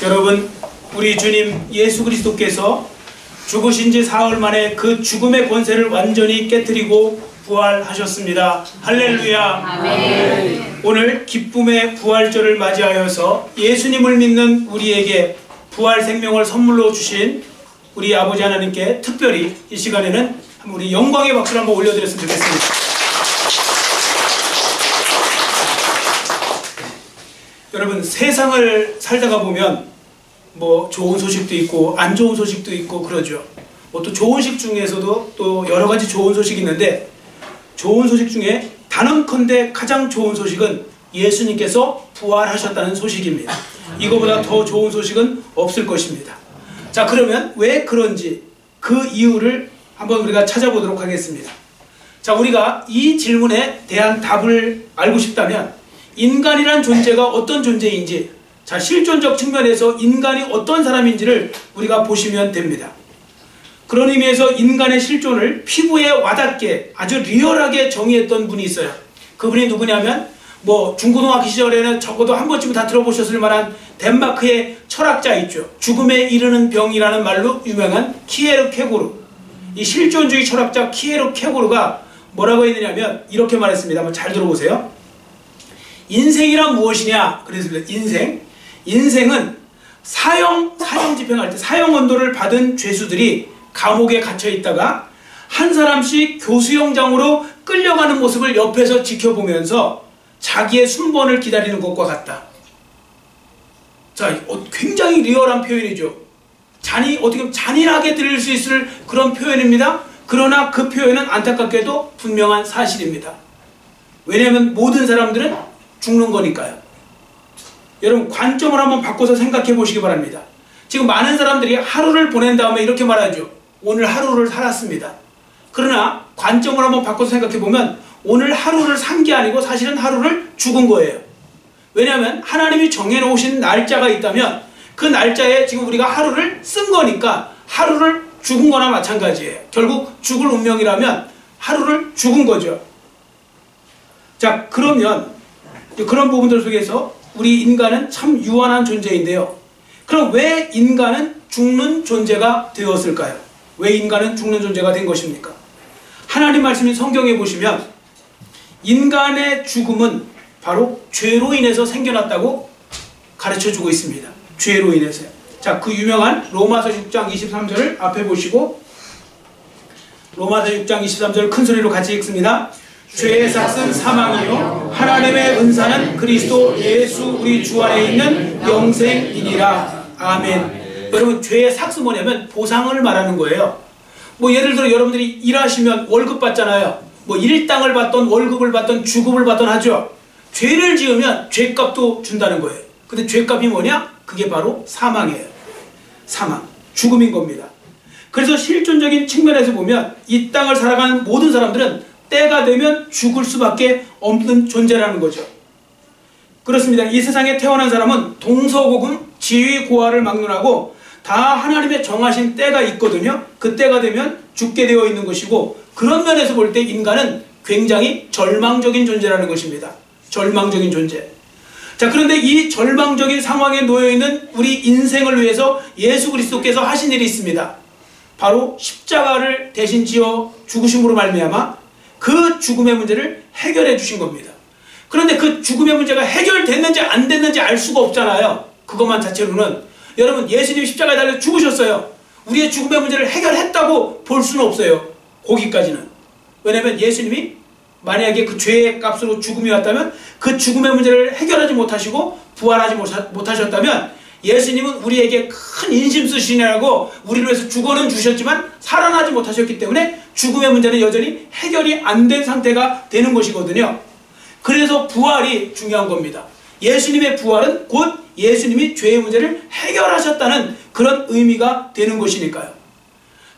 여러분, 우리 주님 예수 그리스도께서 죽으신 지 사흘 만에 그 죽음의 권세를 완전히 깨뜨리고 부활하셨습니다. 할렐루야. 아멘. 오늘 기쁨의 부활절을 맞이하여서 예수님을 믿는 우리에게 부활 생명을 선물로 주신 우리 아버지 하나님께 특별히 이 시간에는 우리 영광의 박수를 한번 올려드렸으면 좋겠습니다. 여러분, 세상을 살다가 보면 뭐 좋은 소식도 있고 안 좋은 소식도 있고 그러죠. 뭐 또 좋은 소식 중에서도 또 여러 가지 좋은 소식이 있는데, 좋은 소식 중에 단언컨대 가장 좋은 소식은 예수님께서 부활하셨다는 소식입니다. 이거보다 더 좋은 소식은 없을 것입니다. 자, 그러면 왜 그런지 그 이유를 한번 우리가 찾아보도록 하겠습니다. 자, 우리가 이 질문에 대한 답을 알고 싶다면 인간이란 존재가 어떤 존재인지, 자, 실존적 측면에서 인간이 어떤 사람인지를 우리가 보시면 됩니다. 그런 의미에서 인간의 실존을 피부에 와닿게 아주 리얼하게 정의했던 분이 있어요. 그분이 누구냐면 뭐 중고등학교 시절에는 적어도 한 번쯤은 다 들어보셨을 만한 덴마크의 철학자 있죠. 죽음에 이르는 병이라는 말로 유명한 키에르케고르. 이 실존주의 철학자 키에르케고르가 뭐라고 했느냐면 이렇게 말했습니다. 한번 잘 들어보세요. 인생이란 무엇이냐? 그랬습니다. 인생은 사형 집행할 때 사형 언도를 받은 죄수들이 감옥에 갇혀 있다가 한 사람씩 교수형장으로 끌려가는 모습을 옆에서 지켜보면서 자기의 순번을 기다리는 것과 같다. 자, 굉장히 리얼한 표현이죠. 어떻게 보면 잔인하게 들릴 수 있을 그런 표현입니다. 그러나 그 표현은 안타깝게도 분명한 사실입니다. 왜냐하면 모든 사람들은 죽는 거니까요. 여러분, 관점을 한번 바꿔서 생각해 보시기 바랍니다. 지금 많은 사람들이 하루를 보낸 다음에 이렇게 말하죠. 오늘 하루를 살았습니다. 그러나 관점을 한번 바꿔서 생각해 보면 오늘 하루를 산 게 아니고 사실은 하루를 죽은 거예요. 왜냐하면 하나님이 정해놓으신 날짜가 있다면 그 날짜에 지금 우리가 하루를 쓴 거니까 하루를 죽은 거나 마찬가지예요. 결국 죽을 운명이라면 하루를 죽은 거죠. 자, 그러면 그런 부분들 속에서 우리 인간은 참 유한한 존재인데요. 그럼 왜 인간은 죽는 존재가 되었을까요? 왜 인간은 죽는 존재가 된 것입니까? 하나님 말씀인 성경에 보시면 인간의 죽음은 바로 죄로 인해서 생겨났다고 가르쳐주고 있습니다. 죄로 인해서요. 자, 그 유명한 로마서 6장 23절을 앞에 보시고, 로마서 6장 23절 큰 소리로 같이 읽습니다. 죄의 삭은 사망이요 하나님의 은사는 그리스도 예수 우리 주 안에 있는 영생이니라. 아멘. 여러분, 죄의 삭은 뭐냐면 보상을 말하는 거예요. 뭐 예를 들어 여러분들이 일하시면 월급 받잖아요. 뭐 일당을 받던 월급을 받던 주급을 받던 하죠. 죄를 지으면 죄값도 준다는 거예요. 근데 죄값이 뭐냐? 그게 바로 사망이에요. 사망, 죽음인 겁니다. 그래서 실존적인 측면에서 보면 이 땅을 살아가는 모든 사람들은 때가 되면 죽을 수밖에 없는 존재라는 거죠. 그렇습니다. 이 세상에 태어난 사람은 동서고금 지위고하를 막론하고 다 하나님의 정하신 때가 있거든요. 그 때가 되면 죽게 되어 있는 것이고, 그런 면에서 볼 때 인간은 굉장히 절망적인 존재라는 것입니다. 절망적인 존재. 자, 그런데 이 절망적인 상황에 놓여있는 우리 인생을 위해서 예수 그리스도께서 하신 일이 있습니다. 바로 십자가를 대신 지어 죽으심으로 말미암아 그 죽음의 문제를 해결해 주신 겁니다. 그런데 그 죽음의 문제가 해결됐는지 안 됐는지 알 수가 없잖아요. 그것만 자체로는. 여러분, 예수님이 십자가에 달려 죽으셨어요. 우리의 죽음의 문제를 해결했다고 볼 수는 없어요. 거기까지는. 왜냐하면 예수님이 만약에 그 죄의 값으로 죽음이 왔다면 그 죽음의 문제를 해결하지 못하시고 부활하지 못하셨다면 예수님은 우리에게 큰 인심 쓰시느라고 우리를 위해서 죽어는 주셨지만 살아나지 못하셨기 때문에 죽음의 문제는 여전히 해결이 안 된 상태가 되는 것이거든요. 그래서 부활이 중요한 겁니다. 예수님의 부활은 곧 예수님이 죄의 문제를 해결하셨다는 그런 의미가 되는 것이니까요.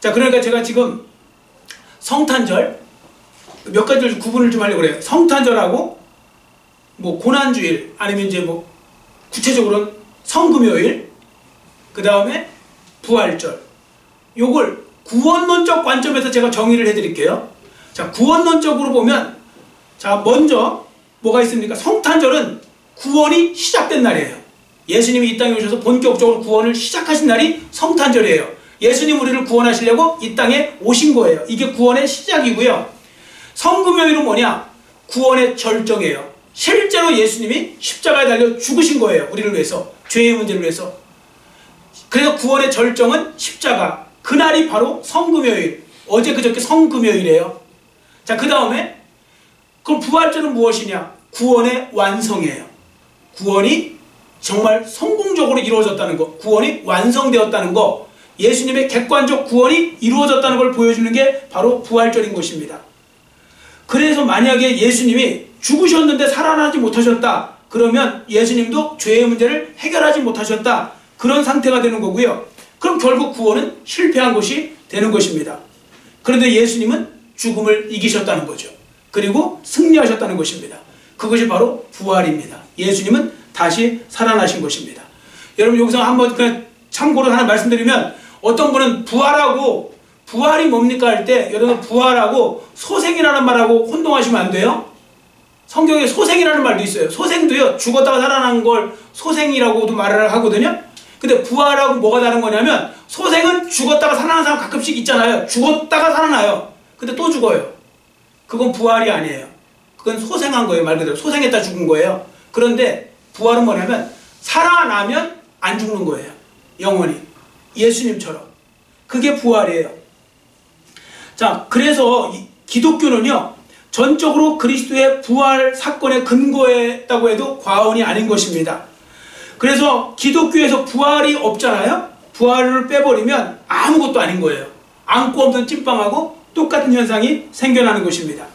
자, 그러니까 제가 지금 성탄절 몇 가지를 구분을 좀 하려고 그래요. 성탄절하고 뭐 고난주일, 아니면 이제 뭐 구체적으로는 성금요일, 그 다음에 부활절, 요걸 구원론적 관점에서 제가 정의를 해드릴게요. 자, 구원론적으로 보면, 자, 먼저 뭐가 있습니까? 성탄절은 구원이 시작된 날이에요. 예수님이 이 땅에 오셔서 본격적으로 구원을 시작하신 날이 성탄절이에요. 예수님 우리를 구원하시려고 이 땅에 오신 거예요. 이게 구원의 시작이고요. 성금요일은 뭐냐? 구원의 절정이에요. 실제로 예수님이 십자가에 달려 죽으신 거예요. 우리를 위해서. 죄의 문제를 위해서. 그래서 구원의 절정은 십자가. 그날이 바로 성금요일. 어제 그저께 성금요일이에요. 자, 그 다음에 그럼 부활절은 무엇이냐? 구원의 완성이에요. 구원이 정말 성공적으로 이루어졌다는 거. 구원이 완성되었다는 거. 예수님의 객관적 구원이 이루어졌다는 걸 보여주는 게 바로 부활절인 것입니다. 그래서 만약에 예수님이 죽으셨는데 살아나지 못하셨다. 그러면 예수님도 죄의 문제를 해결하지 못하셨다. 그런 상태가 되는 거고요. 그럼 결국 구원은 실패한 것이 되는 것입니다. 그런데 예수님은 죽음을 이기셨다는 거죠. 그리고 승리하셨다는 것입니다. 그것이 바로 부활입니다. 예수님은 다시 살아나신 것입니다. 여러분 여기서 한번 그냥 참고로 하나 말씀드리면 어떤 분은 부활하고 부활이 뭡니까 할 때 여러분 부활하고 소생이라는 말하고 혼동하시면 안 돼요. 성경에 소생이라는 말도 있어요. 소생도요 죽었다가 살아난 걸 소생이라고도 말을 하거든요. 근데 부활하고 뭐가 다른 거냐면 소생은 죽었다가 살아나는 사람 가끔씩 있잖아요. 죽었다가 살아나요. 근데 또 죽어요. 그건 부활이 아니에요. 그건 소생한 거예요. 말 그대로 소생했다 죽은 거예요. 그런데 부활은 뭐냐면 살아나면 안 죽는 거예요. 영원히. 예수님처럼. 그게 부활이에요. 자, 그래서 기독교는요 전적으로 그리스도의 부활 사건의 근거했다고 해도 과언이 아닌 것입니다. 그래서 기독교에서 부활이 없잖아요. 부활을 빼버리면 아무것도 아닌 거예요. 안고 없는 찐빵하고 똑같은 현상이 생겨나는 것입니다.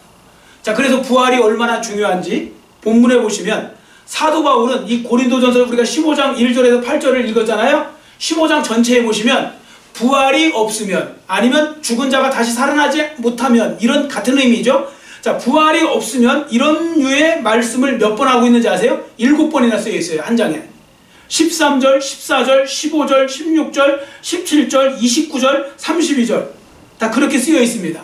자, 그래서 부활이 얼마나 중요한지 본문에 보시면 사도 바울은 이 고린도전서 우리가 15장 1절에서 8절을 읽었잖아요. 15장 전체에 보시면 부활이 없으면 아니면 죽은 자가 다시 살아나지 못하면 이런 같은 의미죠. 자, 부활이 없으면 이런 류의 말씀을 몇 번 하고 있는지 아세요? 7번이나 쓰여 있어요. 한 장에. 13절, 14절, 15절, 16절, 17절, 29절, 32절 다 그렇게 쓰여 있습니다.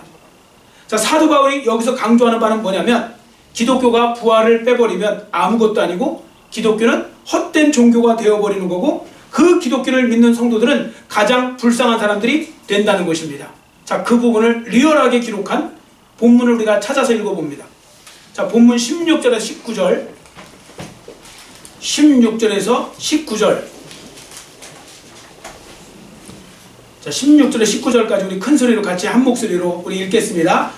자, 사도 바울이 여기서 강조하는 바는 뭐냐면 기독교가 부활을 빼버리면 아무것도 아니고 기독교는 헛된 종교가 되어버리는 거고 그 기독교를 믿는 성도들은 가장 불쌍한 사람들이 된다는 것입니다. 자, 그 부분을 리얼하게 기록한 본문을 우리가 찾아서 읽어봅니다. 자, 본문 16절에서 19절 16절에서 19절 자, 16절에 19절까지 우리 큰 소리로 같이 한 목소리로 우리 읽겠습니다.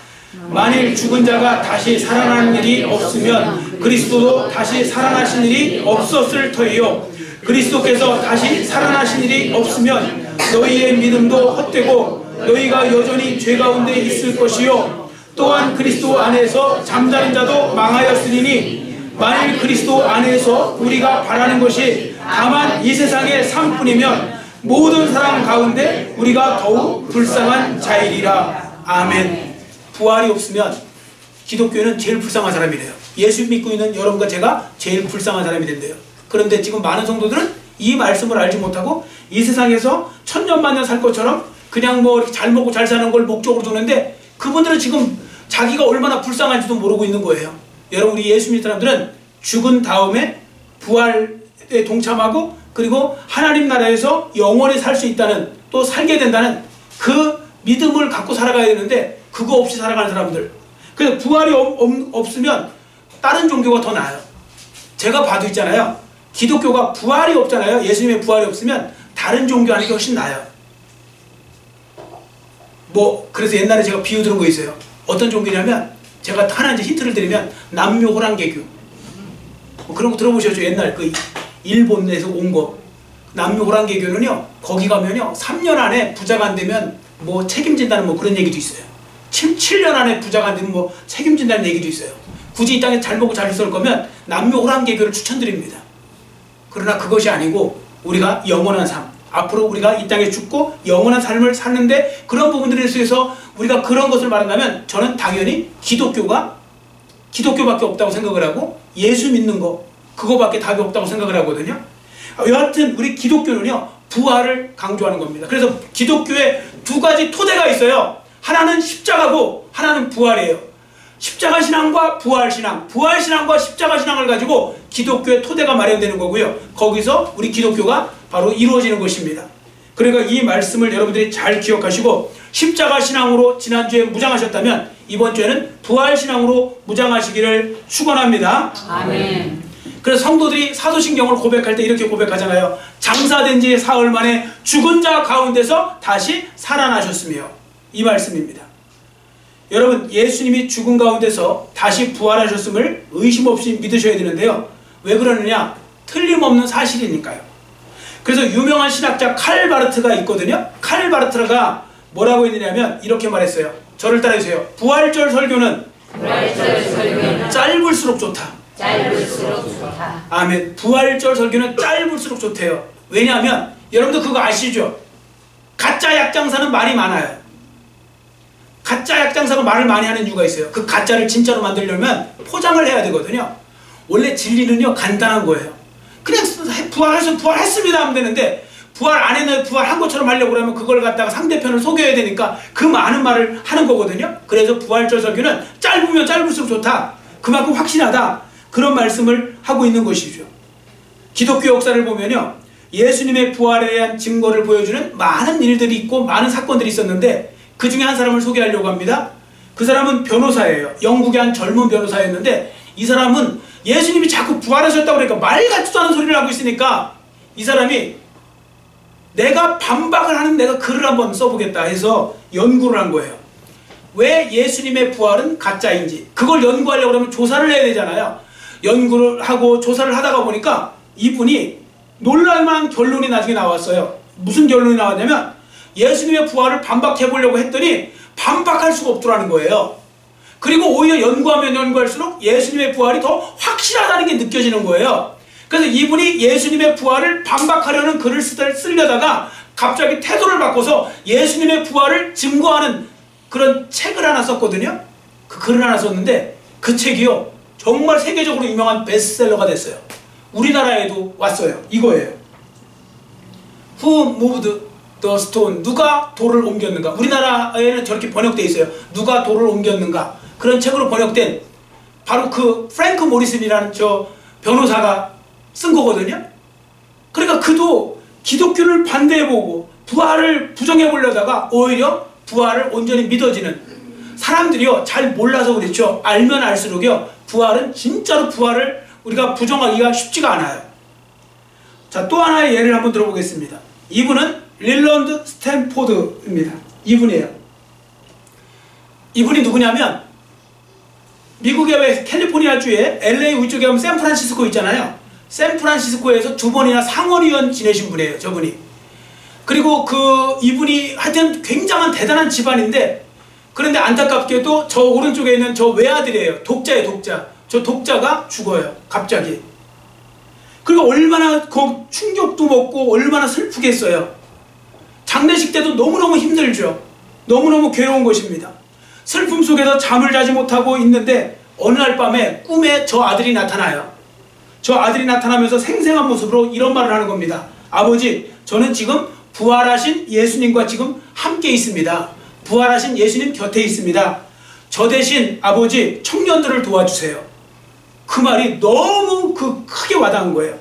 만일 죽은 자가 다시 살아나는 일이 없으면 그리스도도 다시 살아나신 일이 없었을 터이요. 그리스도께서 다시 살아나신 일이 없으면 너희의 믿음도 헛되고 너희가 여전히 죄 가운데 있을 것이요. 또한 그리스도 안에서 잠자는 자도 망하였으리니 만일 그리스도 안에서 우리가 바라는 것이 다만 이 세상의 삶뿐이면 모든 사람 가운데 우리가 더욱 불쌍한 자이리라. 아멘. 부활이 없으면 기독교는 제일 불쌍한 사람이래요. 예수 믿고 있는 여러분과 제가 제일 불쌍한 사람이 된대요. 그런데 지금 많은 성도들은 이 말씀을 알지 못하고 이 세상에서 천년만년 살 것처럼 그냥 뭐 잘 먹고 잘 사는 걸 목적으로 두는데 그분들은 지금 자기가 얼마나 불쌍한지도 모르고 있는 거예요. 여러분, 우리 예수 믿는 사람들은 죽은 다음에 부활에 동참하고 그리고 하나님 나라에서 영원히 살 수 있다는, 또 살게 된다는 그 믿음을 갖고 살아가야 되는데 그거 없이 살아가는 사람들. 그래서 부활이 없으면 다른 종교가 더 나아요. 제가 봐도 있잖아요. 기독교가 부활이 없잖아요. 예수님의 부활이 없으면 다른 종교 하는 게 훨씬 나아요. 뭐 그래서 옛날에 제가 비유 들은 거 있어요. 어떤 종교냐면 제가 하나 이제 힌트를 드리면 남묘호랑개교 뭐 그런 거 들어보셨죠? 옛날 그 일본에서 온 거. 남묘호랑개교는요 거기 가면요 3년 안에 부자가 안 되면 뭐 책임진다는 뭐 그런 얘기도 있어요. 7년 안에 부자가 안 되면 뭐 책임진다는 얘기도 있어요. 굳이 이 땅에 잘 먹고 잘 살 거면 남묘호랑개교를 추천드립니다. 그러나 그것이 아니고 우리가 영원한 삶, 앞으로 우리가 이 땅에 죽고 영원한 삶을 사는데 그런 부분들에 있어서 우리가 그런 것을 말한다면 저는 당연히 기독교밖에 없다고 생각을 하고 예수 믿는 거 그거밖에 답이 없다고 생각을 하거든요. 여하튼 우리 기독교는요 부활을 강조하는 겁니다. 그래서 기독교에 두 가지 토대가 있어요. 하나는 십자가고 하나는 부활이에요. 십자가 신앙과 부활 신앙, 부활 신앙과 십자가 신앙을 가지고 기독교의 토대가 마련되는 거고요. 거기서 우리 기독교가 바로 이루어지는 것입니다. 그러니까 이 말씀을 여러분들이 잘 기억하시고 십자가 신앙으로 지난주에 무장하셨다면 이번 주에는 부활 신앙으로 무장하시기를 축원합니다. 아멘. 그래서 성도들이 사도신경을 고백할 때 이렇게 고백하잖아요. 장사된 지 사흘 만에 죽은 자 가운데서 다시 살아나셨으며, 이 말씀입니다. 여러분, 예수님이 죽은 가운데서 다시 부활하셨음을 의심 없이 믿으셔야 되는데요. 왜 그러느냐? 틀림없는 사실이니까요. 그래서 유명한 신학자 칼 바르트가 있거든요. 칼 바르트가 뭐라고 했느냐면 이렇게 말했어요. 저를 따라해주세요. 부활절 설교는 짧을수록 좋다. 짧을수록 좋다. 아멘. 부활절 설교는 짧을수록 좋대요. 왜냐하면 여러분도 그거 아시죠? 가짜 약장사는 말이 많아요. 가짜 약장사가 말을 많이 하는 이유가 있어요. 그 가짜를 진짜로 만들려면 포장을 해야 되거든요. 원래 진리는요, 간단한 거예요. 그냥 부활했습니다 하면 되는데, 부활 안 했는데 부활한 것처럼 하려고 그러면 그걸 갖다가 상대편을 속여야 되니까 그 많은 말을 하는 거거든요. 그래서 부활절 설교는 짧으면 짧을수록 좋다. 그만큼 확실하다. 그런 말씀을 하고 있는 것이죠. 기독교 역사를 보면요, 예수님의 부활에 대한 증거를 보여주는 많은 일들이 있고 많은 사건들이 있었는데, 그 중에 한 사람을 소개하려고 합니다. 그 사람은 변호사예요. 영국의 한 젊은 변호사였는데, 이 사람은 예수님이 자꾸 부활하셨다고 그러니까 말 같지도 않은 소리를 하고 있으니까 이 사람이 내가 반박을 하는 내가 글을 한번 써보겠다 해서 연구를 한 거예요. 왜 예수님의 부활은 가짜인지 그걸 연구하려고 그러면 조사를 해야 되잖아요. 연구를 하고 조사를 하다가 보니까 이분이 놀랄만한 결론이 나중에 나왔어요. 무슨 결론이 나왔냐면 예수님의 부활을 반박해 보려고 했더니 반박할 수가 없더라는 거예요. 그리고 오히려 연구하면 연구할수록 예수님의 부활이 더 확실하다는 게 느껴지는 거예요. 그래서 이분이 예수님의 부활을 반박하려는 글을 쓰려다가 갑자기 태도를 바꿔서 예수님의 부활을 증거하는 그런 책을 하나 썼거든요. 그 글을 하나 썼는데 그 책이요, 정말 세계적으로 유명한 베스트셀러가 됐어요. 우리나라에도 왔어요. 이거예요. Who moved the stone? 누가 돌을 옮겼는가? 우리나라에는 저렇게 번역되어 있어요. 누가 돌을 옮겼는가? 그런 책으로 번역된 바로 그 프랭크 모리슨이라는 저 변호사가 쓴 거거든요. 그러니까 그도 기독교를 반대해보고 부활을 부정해보려다가 오히려 부활을 온전히 믿어지는 사람들이요, 잘 몰라서 그렇죠. 알면 알수록요, 부활은 진짜로 부활을 우리가 부정하기가 쉽지가 않아요. 자, 또 하나의 예를 한번 들어보겠습니다. 이분은 릴런드 스탠포드입니다. 이분이에요. 이분이 누구냐면 미국의 캘리포니아주에 LA 위쪽에 가면 샌프란시스코 있잖아요. 샌프란시스코에서 2번이나 상원의원 지내신 분이에요. 저분이. 그리고 이분이 하여튼 굉장한 대단한 집안인데, 그런데 안타깝게도 저 오른쪽에 있는 저 외아들이에요. 독자예요, 독자. 저 독자가 죽어요, 갑자기. 그리고 얼마나 충격도 먹고 얼마나 슬프겠어요. 장례식 때도 너무너무 힘들죠. 너무너무 괴로운 것입니다. 슬픔 속에서 잠을 자지 못하고 있는데 어느 날 밤에 꿈에 저 아들이 나타나요. 저 아들이 나타나면서 생생한 모습으로 이런 말을 하는 겁니다. 아버지, 저는 지금 부활하신 예수님과 지금 함께 있습니다. 부활하신 예수님 곁에 있습니다. 저 대신 아버지, 청년들을 도와주세요. 그 말이 너무 크게 와닿은 거예요.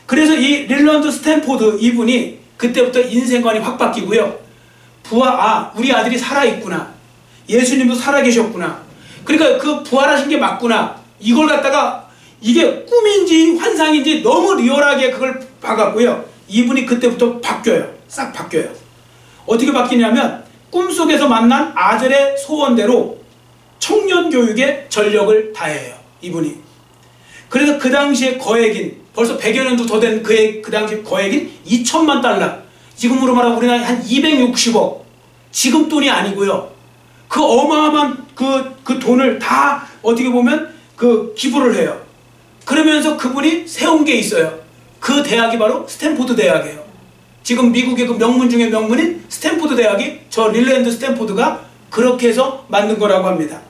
그래서 이 릴런드 스탠포드 이분이 그때부터 인생관이 확 바뀌고요. 우리 아들이 살아있구나. 예수님도 살아계셨구나. 그러니까 그 부활하신 게 맞구나. 이걸 갖다가 이게 꿈인지 환상인지 너무 리얼하게 그걸 봐갖고요. 이분이 그때부터 바뀌어요. 싹 바뀌어요. 어떻게 바뀌냐면 꿈속에서 만난 아들의 소원대로 청년교육에 전력을 다해요. 이분이. 그래서 그 당시에 거액인, 벌써 100여 년도 더 된 그 당시 거액인 2천만 달러. 지금으로 말하면 우리나라 한 260억. 지금 돈이 아니고요. 그 어마어마한 그 돈을 다 어떻게 보면 기부를 해요. 그러면서 그분이 세운 게 있어요. 그 대학이 바로 스탠포드 대학이에요. 지금 미국의 그 명문 중에 명문인 스탠포드 대학이 저 릴런드 스탠포드가 그렇게 해서 만든 거라고 합니다.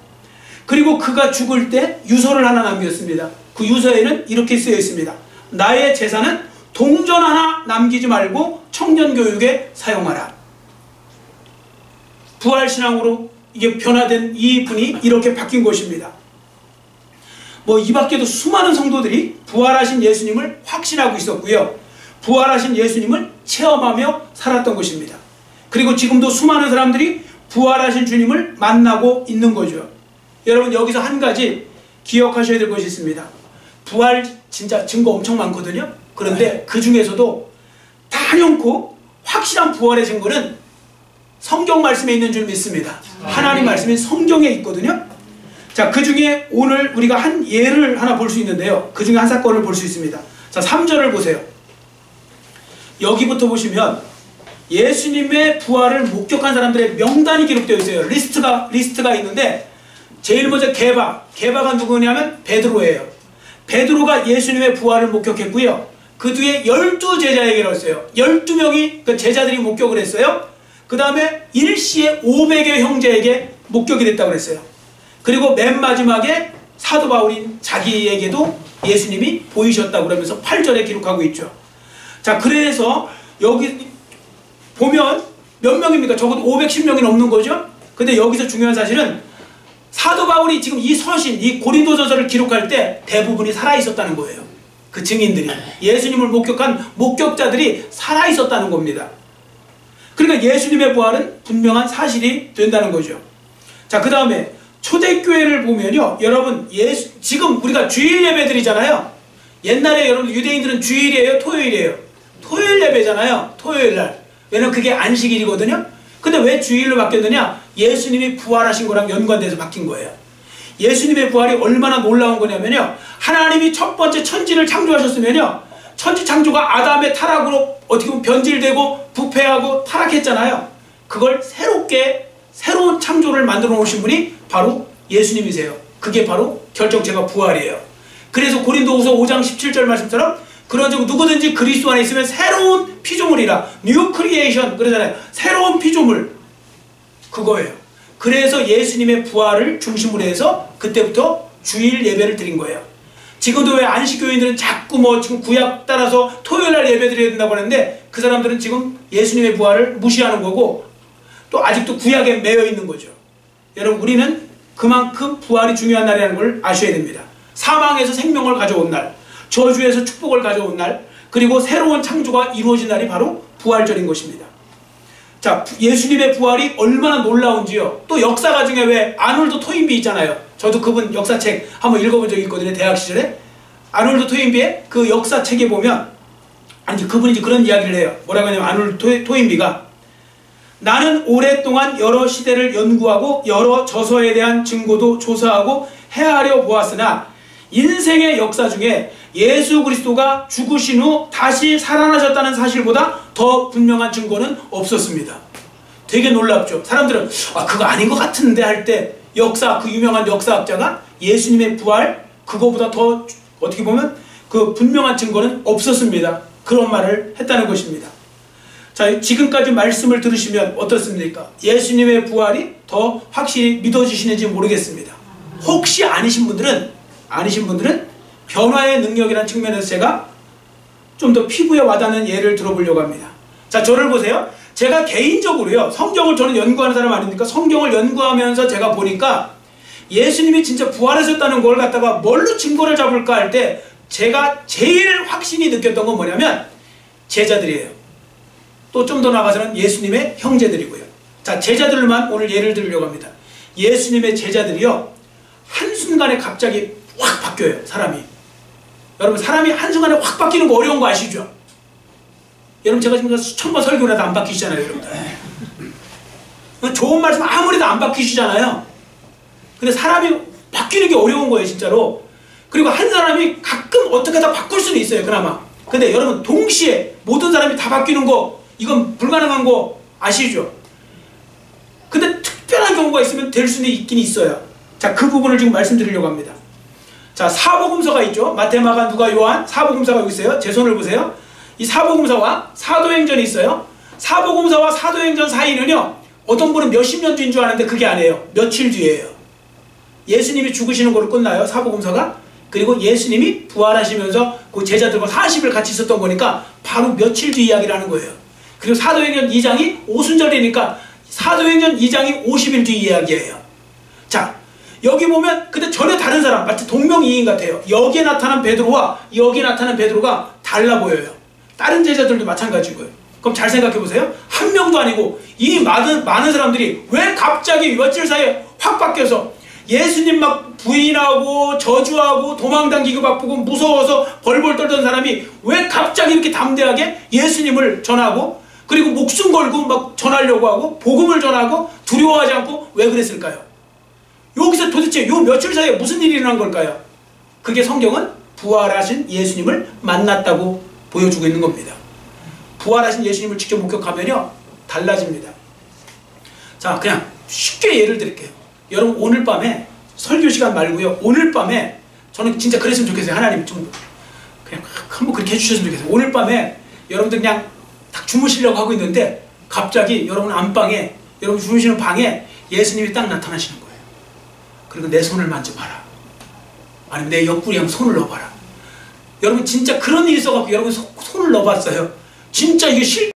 그리고 그가 죽을 때 유서를 하나 남겼습니다. 그 유서에는 이렇게 쓰여 있습니다. 나의 재산은 동전 하나 남기지 말고 청년교육에 사용하라. 부활신앙으로 이게 변화된 이 분이 이렇게 바뀐 것입니다. 뭐 이 밖에도 수많은 성도들이 부활하신 예수님을 확신하고 있었고요. 부활하신 예수님을 체험하며 살았던 것입니다. 그리고 지금도 수많은 사람들이 부활하신 주님을 만나고 있는 거죠. 여러분 여기서 한 가지 기억하셔야 될 것이 있습니다. 부활 진짜 증거 엄청 많거든요. 그런데 그 중에서도 단연코 확실한 부활의 증거는 성경 말씀에 있는 줄 믿습니다. 하나님 말씀이 성경에 있거든요. 자, 그 중에 오늘 우리가 한 예를 하나 볼 수 있는데요. 그 중에 한 사건을 볼 수 있습니다. 자, 3절을 보세요. 여기부터 보시면 예수님의 부활을 목격한 사람들의 명단이 기록되어 있어요. 리스트가 있는데 제일 먼저 게바가 누구냐면 베드로예요. 베드로가 예수님의 부활을 목격했고요. 그 뒤에 12제자에게 했어요. 12명이 그 제자들이 목격을 했어요. 그 다음에 일시에 500여 형제에게 목격이 됐다고 그랬어요. 그리고 맨 마지막에 사도 바울인 자기에게도 예수님이 보이셨다고 그러면서 8절에 기록하고 있죠. 자, 그래서 여기 보면 몇 명입니까? 적어도 510명이 넘는 거죠. 근데 여기서 중요한 사실은 사도 바울이 지금 이 서신, 이 고린도전서를 기록할 때 대부분이 살아있었다는 거예요. 그 증인들이, 예수님을 목격한 목격자들이 살아있었다는 겁니다. 그러니까 예수님의 부활은 분명한 사실이 된다는 거죠. 자, 그 다음에 초대교회를 보면요, 여러분 지금 우리가 주일 예배 드리잖아요. 옛날에 여러분 유대인들은 주일이에요, 토요일이에요? 토요일 예배잖아요. 토요일날. 왜냐면 그게 안식일이거든요. 근데 왜 주일로 바뀌었느냐? 예수님이 부활하신 거랑 연관돼서 바뀐 거예요. 예수님의 부활이 얼마나 놀라운 거냐면요, 하나님이 첫 번째 천지를 창조하셨으면요, 천지 창조가 아담의 타락으로 어떻게 보면 변질되고 부패하고 타락했잖아요. 그걸 새로운 창조를 만들어 놓으신 분이 바로 예수님이세요. 그게 바로 결정체가 부활이에요. 그래서 고린도후서 5장 17절 말씀처럼 그런즉 누구든지 그리스도 안에 있으면 새로운 피조물이라, 뉴 크리에이션 그러잖아요. 새로운 피조물, 그거예요. 그래서 예수님의 부활을 중심으로 해서 그때부터 주일 예배를 드린 거예요. 지금도 왜 안식교인들은 자꾸 뭐 지금 구약 따라서 토요일날 예배 드려야 된다고 하는데 그 사람들은 지금 예수님의 부활을 무시하는 거고 또 아직도 구약에 매여 있는 거죠. 여러분, 우리는 그만큼 부활이 중요한 날이라는 걸 아셔야 됩니다. 사망에서 생명을 가져온 날, 저주에서 축복을 가져온 날, 그리고 새로운 창조가 이루어진 날이 바로 부활절인 것입니다. 자, 예수님의 부활이 얼마나 놀라운지요. 또 역사가 중에 왜 아놀드 토인비 있잖아요. 저도 그분 역사책 한번 읽어본 적이 있거든요. 대학 시절에. 아놀드 토인비의 그 역사책에 보면, 아니 그분이 이제 그런 이야기를 해요. 뭐라고 하냐면 아놀드 토인비가 나는 오랫동안 여러 시대를 연구하고 여러 저서에 대한 증거도 조사하고 헤아려 보았으나 인생의 역사 중에 예수 그리스도가 죽으신 후 다시 살아나셨다는 사실보다 더 분명한 증거는 없었습니다. 되게 놀랍죠. 사람들은 그거 아닌 것 같은데 할 때 그 유명한 역사학자가 예수님의 부활 그거보다 더 어떻게 보면 그 분명한 증거는 없었습니다. 그런 말을 했다는 것입니다. 자, 지금까지 말씀을 들으시면 어떻습니까? 예수님의 부활이 더 확실히 믿어지시는지 모르겠습니다. 혹시 아니신 분들은 변화의 능력이라는 측면에서 제가 좀 더 피부에 와닿는 예를 들어보려고 합니다. 자, 저를 보세요. 제가 개인적으로요, 성경을 저는 연구하는 사람 아닙니까? 성경을 연구하면서 제가 보니까 예수님이 진짜 부활하셨다는 걸 갖다가 뭘로 증거를 잡을까 할 때 제가 제일 확신이 느꼈던 건 뭐냐면 제자들이에요. 또 좀 더 나가서는 예수님의 형제들이고요. 자, 제자들만 오늘 예를 들려고 합니다. 예수님의 제자들이요, 한순간에 갑자기 확 바뀌어요. 사람이. 여러분, 사람이 한순간에 확 바뀌는 거 어려운 거 아시죠? 여러분, 제가 지금 수천 번 설교를 해도 안 바뀌시잖아요. 여러분들. 좋은 말씀 아무리 도 안 바뀌시잖아요. 근데 사람이 바뀌는 게 어려운 거예요, 진짜로. 그리고 한 사람이 가끔 어떻게 다 바꿀 수는 있어요, 그나마. 근데 여러분, 동시에 모든 사람이 다 바뀌는 거, 이건 불가능한 거 아시죠? 근데 특별한 경우가 있으면 될 수는 있긴 있어요. 자, 그 부분을 지금 말씀드리려고 합니다. 자, 사복음서가 있죠. 마태, 마가, 누가, 요한 사복음서가 여기 있어요. 제 손을 보세요. 이 사복음서와 사도행전이 있어요. 사복음서와 사도행전 사이는요, 어떤 분은 몇십 년 뒤인 줄 아는데 그게 아니에요. 며칠 뒤에요. 예수님이 죽으시는 거로 끝나요, 사복음서가. 그리고 예수님이 부활하시면서 그 제자들과 40일 같이 있었던 거니까 바로 며칠 뒤 이야기를 하는 거예요. 그리고 사도행전 2장이 오순절이니까 사도행전 2장이 50일 뒤 이야기예요. 자, 여기 보면 근데 전혀 다른 사람, 마치 동명이인 같아요. 여기에 나타난 베드로와 여기에 나타난 베드로가 달라 보여요. 다른 제자들도 마찬가지고요. 그럼 잘 생각해 보세요. 한 명도 아니고 이 많은 사람들이 왜 갑자기 며칠 사이에 확 바뀌어서 예수님 막 부인하고 저주하고 도망다니고 바쁘고 무서워서 벌벌 떨던 사람이 왜 갑자기 이렇게 담대하게 예수님을 전하고 그리고 목숨 걸고 막 전하려고 하고 복음을 전하고 두려워하지 않고 왜 그랬을까요? 여기서 도대체 요 며칠 사이에 무슨 일이 일어난 걸까요? 그게 성경은 부활하신 예수님을 만났다고 보여주고 있는 겁니다. 부활하신 예수님을 직접 목격하면요 달라집니다. 자, 그냥 쉽게 예를 드릴게요. 여러분 오늘 밤에 설교 시간 말고요, 오늘 밤에 저는 진짜 그랬으면 좋겠어요. 하나님 좀 그냥 한번 그렇게 해주셨으면 좋겠어요. 오늘 밤에 여러분들 그냥 딱 주무시려고 하고 있는데 갑자기 여러분 안방에, 여러분 주무시는 방에 예수님이 딱 나타나시는 거예요. 그리고 내 손을 만져봐라, 아니면 내 옆구리에 한번 손을 넣어봐라. 여러분 진짜 그런 일이 있어갖고 여러분 손을 넣어봤어요. 진짜 이게 실제인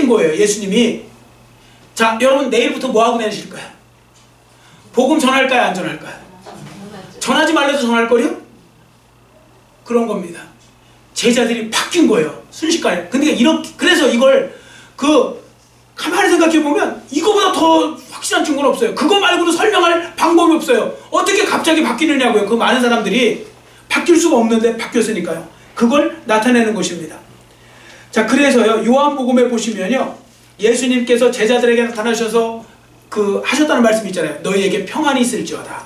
거예요. 예수님이. 자, 여러분 내일부터 뭐하고 다니실까요? 복음 전할까요? 안 전할까요? 전하지 말래도 전할 거요? 그런 겁니다. 제자들이 바뀐 거예요. 순식간에. 근데 그래서 이걸 가만히 생각해 보면 이거보다 더 확실한 증거는 없어요. 그거 말고도 설명할 방법이 없어요. 어떻게 갑자기 바뀌느냐고요. 그 많은 사람들이 바뀔 수가 없는데 바뀌었으니까요. 그걸 나타내는 것입니다. 자, 그래서요 요한복음에 보시면요 예수님께서 제자들에게 나타나셔서 하셨다는 말씀이 있잖아요. 너희에게 평안이 있을지어다.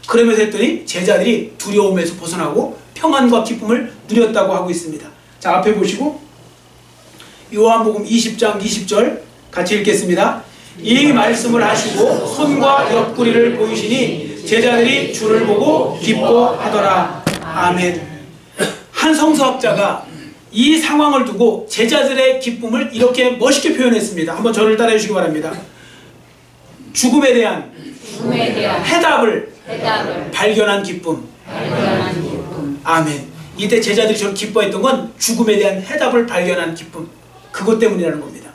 그러면서 했더니 제자들이 두려움에서 벗어나고 평안과 기쁨을 누렸다고 하고 있습니다. 자, 앞에 보시고 요한복음 20장 20절 같이 읽겠습니다. 이 말씀을 하시고 손과 옆구리를 보이시니 제자들이 주를 보고 기뻐하더라. 아멘. 한 성서학자가 이 상황을 두고 제자들의 기쁨을 이렇게 멋있게 표현했습니다. 한번 저를 따라해 주시기 바랍니다. 죽음에 대한 해답을 발견한 기쁨. 아멘. 이때 제자들이 저를 기뻐했던 건 죽음에 대한 해답을 발견한 기쁨. 그것 때문이라는 겁니다.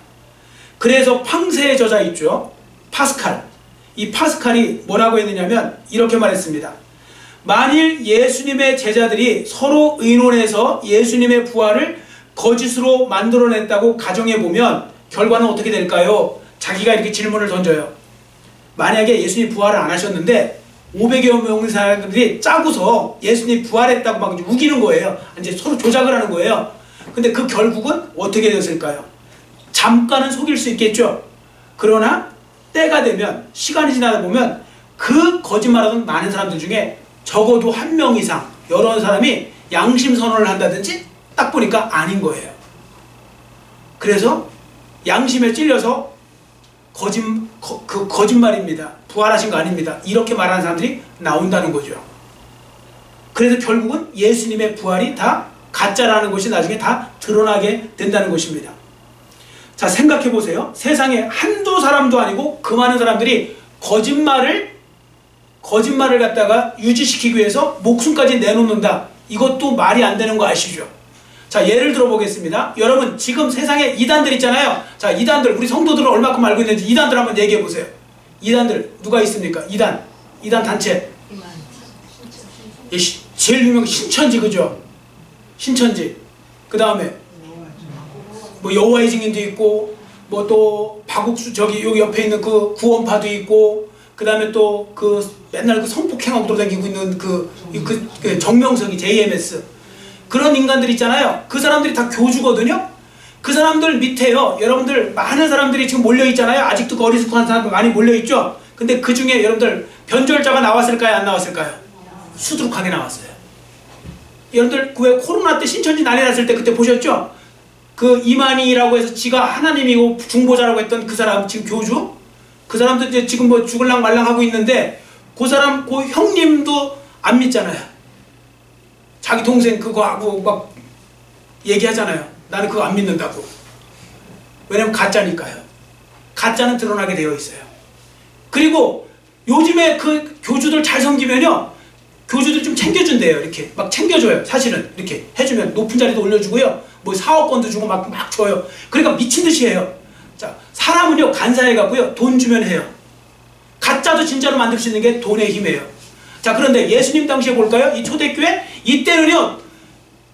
그래서 팡세의 저자 있죠. 파스칼. 이 파스칼이 뭐라고 했느냐면 이렇게 말했습니다. 만일 예수님의 제자들이 서로 의논해서 예수님의 부활을 거짓으로 만들어냈다고 가정해보면 결과는 어떻게 될까요? 자기가 이렇게 질문을 던져요. 만약에 예수님 부활을 안 하셨는데 500여 명의 사람들이 짜고서 예수님 부활했다고 막 우기는 거예요. 이제 서로 조작을 하는 거예요. 근데 그 결국은 어떻게 되었을까요? 잠깐은 속일 수 있겠죠. 그러나 때가 되면, 시간이 지나다 보면 그 거짓말하던 많은 사람들 중에 적어도 한 명 이상 여러 사람이 양심 선언을 한다든지 딱 보니까 아닌 거예요. 그래서 양심에 찔려서 거짓말입니다. 부활하신 거 아닙니다. 이렇게 말하는 사람들이 나온다는 거죠. 그래서 결국은 예수님의 부활이 다 가짜라는 것이 나중에 다 드러나게 된다는 것입니다. 자, 생각해 보세요. 세상에 한두 사람도 아니고 그 많은 사람들이 거짓말을 갖다가 유지시키기 위해서 목숨까지 내놓는다. 이것도 말이 안 되는 거 아시죠? 자, 예를 들어 보겠습니다. 여러분 지금 세상에 이단들 있잖아요. 자, 이단들, 우리 성도들은 얼마큼 알고 있는지 이단들 한번 얘기해 보세요. 이단들 누가 있습니까? 이단 단체. 제일 유명한 신천지, 그죠? 신천지. 그 다음에 뭐 여호와의 증인도 있고, 뭐 또 박옥수 저기 여기 옆에 있는 그 구원파도 있고, 그 다음에 또 맨날 성폭행하고 돌아다니고 있는 그 정명석이 JMS. 그런 인간들 있잖아요. 그 사람들이 다 교주거든요. 그 사람들 밑에요, 여러분들 많은 사람들이 지금 몰려있잖아요. 아직도 그 어리숙한 사람들 많이 몰려있죠. 근데 그 중에 여러분들 변절자가 나왔을까요? 안 나왔을까요? 수두룩하게 나왔어요. 여러분들 왜 코로나 때 신천지 난리 났을 때 그때 보셨죠? 그 이만희라고 해서 지가 하나님이고 중보자라고 했던 그 사람, 지금 교주? 그 사람도 이제 지금 뭐 죽을랑 말랑 하고 있는데, 그 사람, 그 형님도 안 믿잖아요. 자기 동생 그거 하고 막 얘기하잖아요. 나는 그거 안 믿는다고. 왜냐면 가짜니까요. 가짜는 드러나게 되어 있어요. 그리고 요즘에 그 교주들 잘 섬기면요, 교주들 좀 챙겨준대요. 이렇게 막 챙겨줘요. 사실은 이렇게 해주면 높은 자리도 올려주고요, 뭐 사업권도 주고 막 줘요. 그러니까 미친듯이 해요. 자, 사람은요 간사해갖고요 돈 주면 해요. 가짜도 진짜로 만들 수 있는 게 돈의 힘이에요. 자, 그런데 예수님 당시에 볼까요? 이 초대교회 이때는요,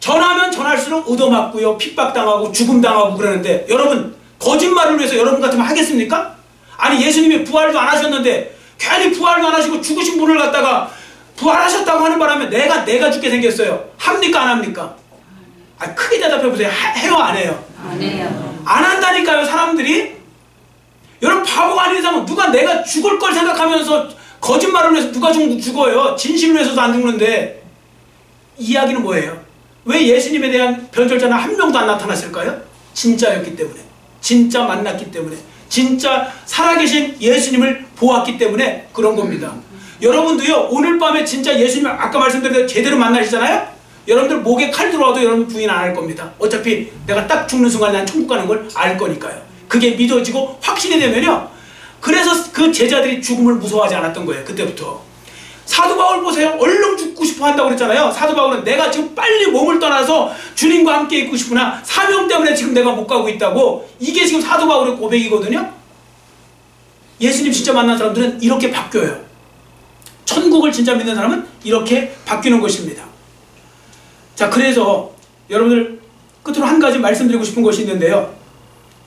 전하면 전할수록 얻어맞고요, 핍박당하고 죽음당하고 그러는데, 여러분 거짓말을 위해서 여러분 같으면 하겠습니까? 아니, 예수님이 부활도 안 하셨는데 괜히 부활도 안 하시고 죽으신 분을 갖다가 부활하셨다고 하는 바람에 내가 죽게 생겼어요. 합니까 안 합니까? 아, 크게 대답해 보세요. 해요 안 해요? 안 해요. 안 한다니까요, 사람들이. 여러분, 바보가 아닌 이상은 누가 내가 죽을 걸 생각하면서 거짓말을 위해서 누가 죽어요? 진실을 위해서도 안 죽는데. 이야기는 뭐예요? 왜 예수님에 대한 변절자는 한 명도 안 나타났을까요? 진짜였기 때문에, 진짜 만났기 때문에, 진짜 살아계신 예수님을 보았기 때문에 그런 겁니다. 여러분도요, 오늘 밤에 진짜 예수님을 아까 말씀드린 대로 제대로 만나시잖아요? 여러분들 목에 칼 들어와도 여러분 부인 안 할 겁니다. 어차피 내가 딱 죽는 순간에 난 천국 가는 걸 알 거니까요. 그게 믿어지고 확신이 되면요, 그래서 그 제자들이 죽음을 무서워하지 않았던 거예요. 그때부터. 사도 바울 보세요. 얼른 죽고 싶어 한다고 그랬잖아요. 사도 바울은 내가 지금 빨리 몸을 떠나서 주님과 함께 있고 싶으나 사명 때문에 지금 내가 못 가고 있다고. 이게 지금 사도 바울의 고백이거든요. 예수님 진짜 만난 사람들은 이렇게 바뀌어요. 천국을 진짜 믿는 사람은 이렇게 바뀌는 것입니다. 자, 그래서 여러분들 끝으로 한 가지 말씀드리고 싶은 것이 있는데요.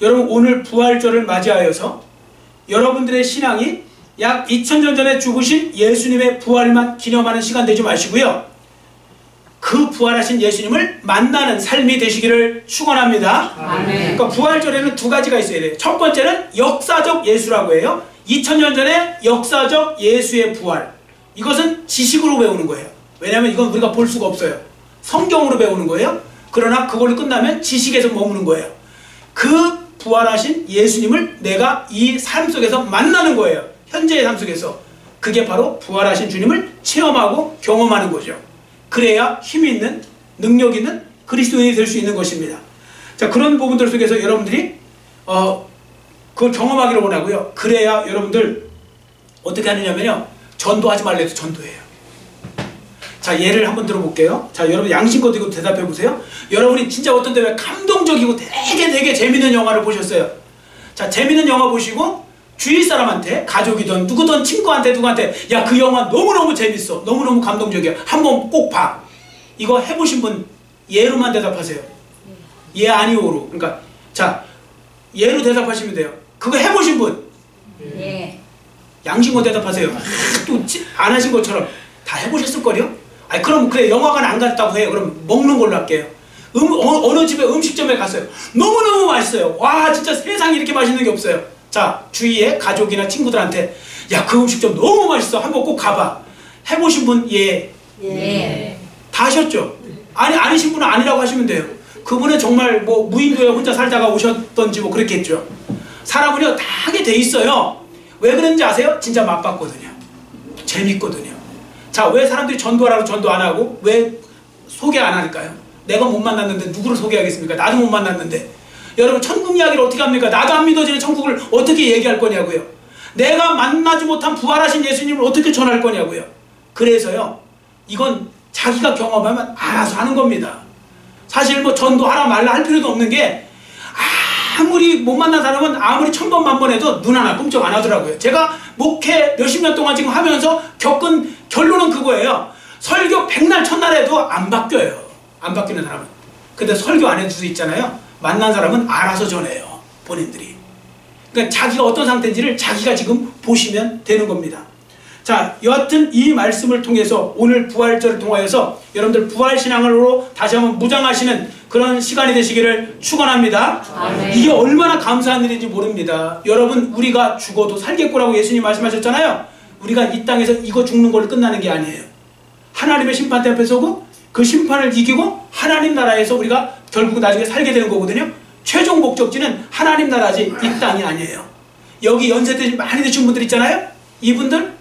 여러분, 오늘 부활절을 맞이하여서 여러분들의 신앙이 약 2000년 전에 죽으신 예수님의 부활만 기념하는 시간 되지 마시고요, 그 부활하신 예수님을 만나는 삶이 되시기를 축원합니다. 아멘. 그러니까 부활절에는 두 가지가 있어야 돼요. 첫 번째는 역사적 예수라고 해요. 2000년 전에 역사적 예수의 부활. 이것은 지식으로 배우는 거예요. 왜냐하면 이건 우리가 볼 수가 없어요. 성경으로 배우는 거예요. 그러나 그걸로 끝나면 지식에서 머무는 거예요. 그 부활하신 예수님을 내가 이 삶 속에서 만나는 거예요. 현재의 삶 속에서. 그게 바로 부활하신 주님을 체험하고 경험하는 거죠. 그래야 힘 있는, 능력 있는 그리스도인이 될 수 있는 것입니다. 자, 그런 부분들 속에서 여러분들이 그걸 경험하기를 원하고요. 그래야 여러분들 어떻게 하느냐면요, 전도하지 말래도 전도해요. 자, 예를 한번 들어볼게요. 자, 여러분 양심껏 이거 대답해 보세요. 여러분이 진짜 어떤 데 왜 감동적이고 되게 재밌는 영화를 보셨어요. 자, 재밌는 영화 보시고 주위 사람한테, 가족이든 누구든 친구한테 누구한테, 야, 그 영화 너무너무 재밌어, 너무너무 감동적이야, 한번 꼭 봐. 이거 해보신 분 예로만 대답하세요. 예, 아니오로. 그러니까 자, 예로 대답하시면 돼요. 그거 해보신 분 예. 양심껏 대답하세요. 또 안 하신 것처럼 다 해보셨을걸요? 아니, 그럼 그래, 영화관 안 갔다고 해요. 그럼 먹는 걸로 할게요. 어느 집에 음식점에 갔어요. 너무너무 맛있어요. 와, 진짜 세상에 이렇게 맛있는 게 없어요. 자, 주위에 가족이나 친구들한테, 야, 그 음식점 너무 맛있어, 한번 꼭 가봐. 해보신 분 예. 예. 다 하셨죠? 아니, 아니신 분은 아니라고 하시면 돼요. 그분은 정말 뭐 무인도에 혼자 살다가 오셨던지 뭐 그랬겠죠. 사람은요, 다 하게 돼 있어요. 왜 그런지 아세요? 진짜 맛봤거든요. 재밌거든요. 자, 왜 사람들이 전도하라고 전도 안 하고 왜 소개 안 할까요? 내가 못 만났는데 누구를 소개하겠습니까? 나도 못 만났는데. 여러분, 천국 이야기를 어떻게 합니까? 나도 안 믿어지는 천국을 어떻게 얘기할 거냐고요. 내가 만나지 못한 부활하신 예수님을 어떻게 전할 거냐고요. 그래서요, 이건 자기가 경험하면 알아서 하는 겁니다. 사실 뭐 전도하라 말라 할 필요도 없는 게, 아무리 못 만난 사람은 아무리 1000번 만번 해도 눈 하나 끔찍 안 하더라고요. 제가 목회 몇십 년 동안 지금 하면서 겪은 결론은 그거예요. 설교 100날 1000날 해도 안 바뀌어요. 안 바뀌는 사람은. 근데 설교 안 해줄 수 있잖아요. 만난 사람은 알아서 전해요. 본인들이. 그러니까 자기가 어떤 상태인지를 자기가 지금 보시면 되는 겁니다. 자, 여하튼 이 말씀을 통해서 오늘 부활절을 통하여서 여러분들 부활신앙으로 다시 한번 무장하시는 그런 시간이 되시기를 축원합니다. 아멘. 이게 얼마나 감사한 일인지 모릅니다. 여러분, 우리가 죽어도 살겠구라고 예수님 말씀하셨잖아요. 우리가 이 땅에서 이거 죽는 걸로 끝나는 게 아니에요. 하나님의 심판대 앞에 서고 그 심판을 이기고 하나님 나라에서 우리가 결국 나중에 살게 되는 거거든요. 최종 목적지는 하나님 나라지 이 땅이 아니에요. 여기 연세 때 많이 드신 분들 있잖아요. 이분들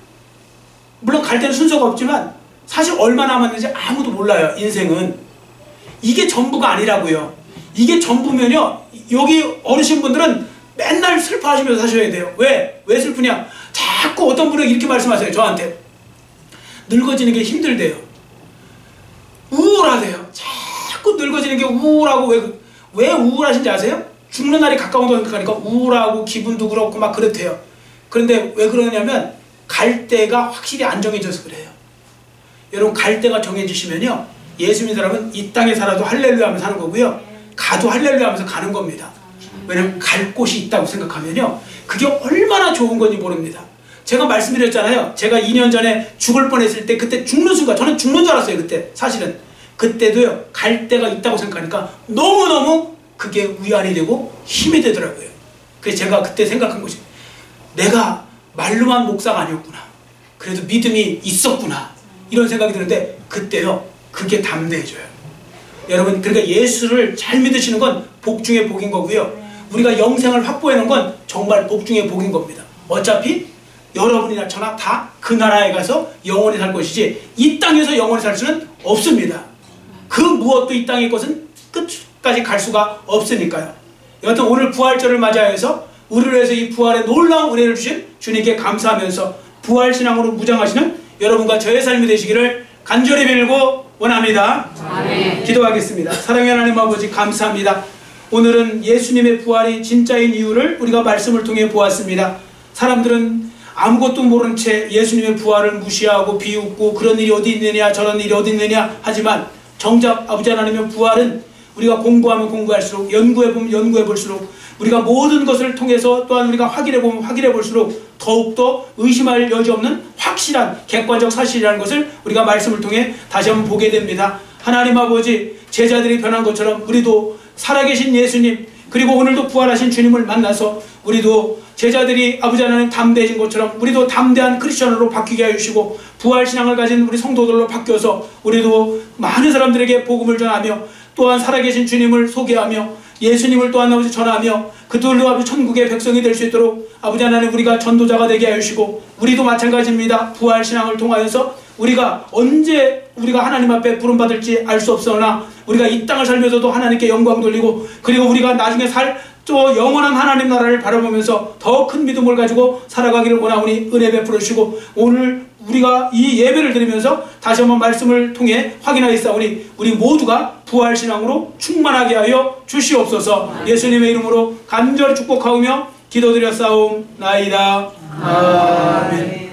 물론 갈 때는 순서가 없지만 사실 얼마 남았는지 아무도 몰라요. 인생은 이게 전부가 아니라고요. 이게 전부면요, 여기 어르신분들은 맨날 슬퍼하시면서 사셔야 돼요. 왜 슬프냐? 자꾸 어떤 분은 이렇게 말씀하세요. 저한테 늙어지는 게 힘들대요. 우울하대요. 자꾸 늙어지는 게 우울하고. 왜 우울하신지 아세요? 죽는 날이 가까운다고 생각하니까 우울하고 기분도 그렇고 막 그렇대요. 그런데 왜 그러냐면 갈 데가 확실히 안 정해져서 그래요. 여러분 갈 데가 정해지시면요 예수 믿는 사람은 이 땅에 살아도 할렐루야 하면서 사는 거고요 가도 할렐루야 하면서 가는 겁니다. 왜냐면 갈 곳이 있다고 생각하면요 그게 얼마나 좋은 건지 모릅니다. 제가 말씀드렸잖아요. 제가 2년 전에 죽을 뻔했을 때 그때 죽는 순간 저는 죽는 줄 알았어요. 그때 사실은 그때도요 갈 데가 있다고 생각하니까 너무너무 그게 위안이 되고 힘이 되더라고요. 그래서 제가 그때 생각한 것이 내가 말로만 목사가 아니었구나. 그래도 믿음이 있었구나. 이런 생각이 드는데 그때요 그게 담대해져요. 여러분 그러니까 예수를 잘 믿으시는 건 복 중에 복인 거고요. 우리가 영생을 확보해 놓은 건 정말 복 중에 복인 겁니다. 어차피 여러분이나 저나 다 그 나라에 가서 영원히 살 것이지 이 땅에서 영원히 살 수는 없습니다. 그 무엇도 이 땅의 것은 끝까지 갈 수가 없으니까요. 여하튼 오늘 부활절을 맞이하여서 우리를 위해서 이 부활의 놀라운 은혜를 주신 주님께 감사하면서 부활신앙으로 무장하시는 여러분과 저의 삶이 되시기를 간절히 빌고 원합니다. 아멘. 기도하겠습니다. 사랑의 하나님 아버지 감사합니다. 오늘은 예수님의 부활이 진짜인 이유를 우리가 말씀을 통해 보았습니다. 사람들은 아무것도 모른 채 예수님의 부활을 무시하고 비웃고 그런 일이 어디 있느냐 저런 일이 어디 있느냐 하지만 정작 아버지 하나님의 부활은 우리가 공부하면 공부할수록 연구해보면 연구해볼수록 우리가 모든 것을 통해서 또한 우리가 확인해보면 확인해볼수록 더욱더 의심할 여지 없는 확실한 객관적 사실이라는 것을 우리가 말씀을 통해 다시 한번 보게 됩니다. 하나님 아버지 제자들이 변한 것처럼 우리도 살아계신 예수님 그리고 오늘도 부활하신 주님을 만나서 우리도 제자들이 아버지 하나님 담대해진 것처럼 우리도 담대한 크리스천으로 바뀌게 해주시고 부활신앙을 가진 우리 성도들로 바뀌어서 우리도 많은 사람들에게 복음을 전하며 또한 살아계신 주님을 소개하며 예수님을 또한 아버지 전하며 그들로 아버지 천국의 백성이 될 수 있도록 아버지 하나님 우리가 전도자가 되게 해주시고 우리도 마찬가지입니다. 부활신앙을 통하여서 우리가 언제 우리가 하나님 앞에 부름받을지 알 수 없으나 우리가 이 땅을 살면서도 하나님께 영광 돌리고 그리고 우리가 나중에 살 또 영원한 하나님 나라를 바라보면서 더 큰 믿음을 가지고 살아가기를 원하오니 은혜 베풀어 주시고 오늘 우리가 이 예배를 드리면서 다시 한번 말씀을 통해 확인하였사오니 우리 모두가 부활신앙으로 충만하게 하여 주시옵소서. 예수님의 이름으로 간절히 축복하오며 기도드렸사옵나이다. 아멘.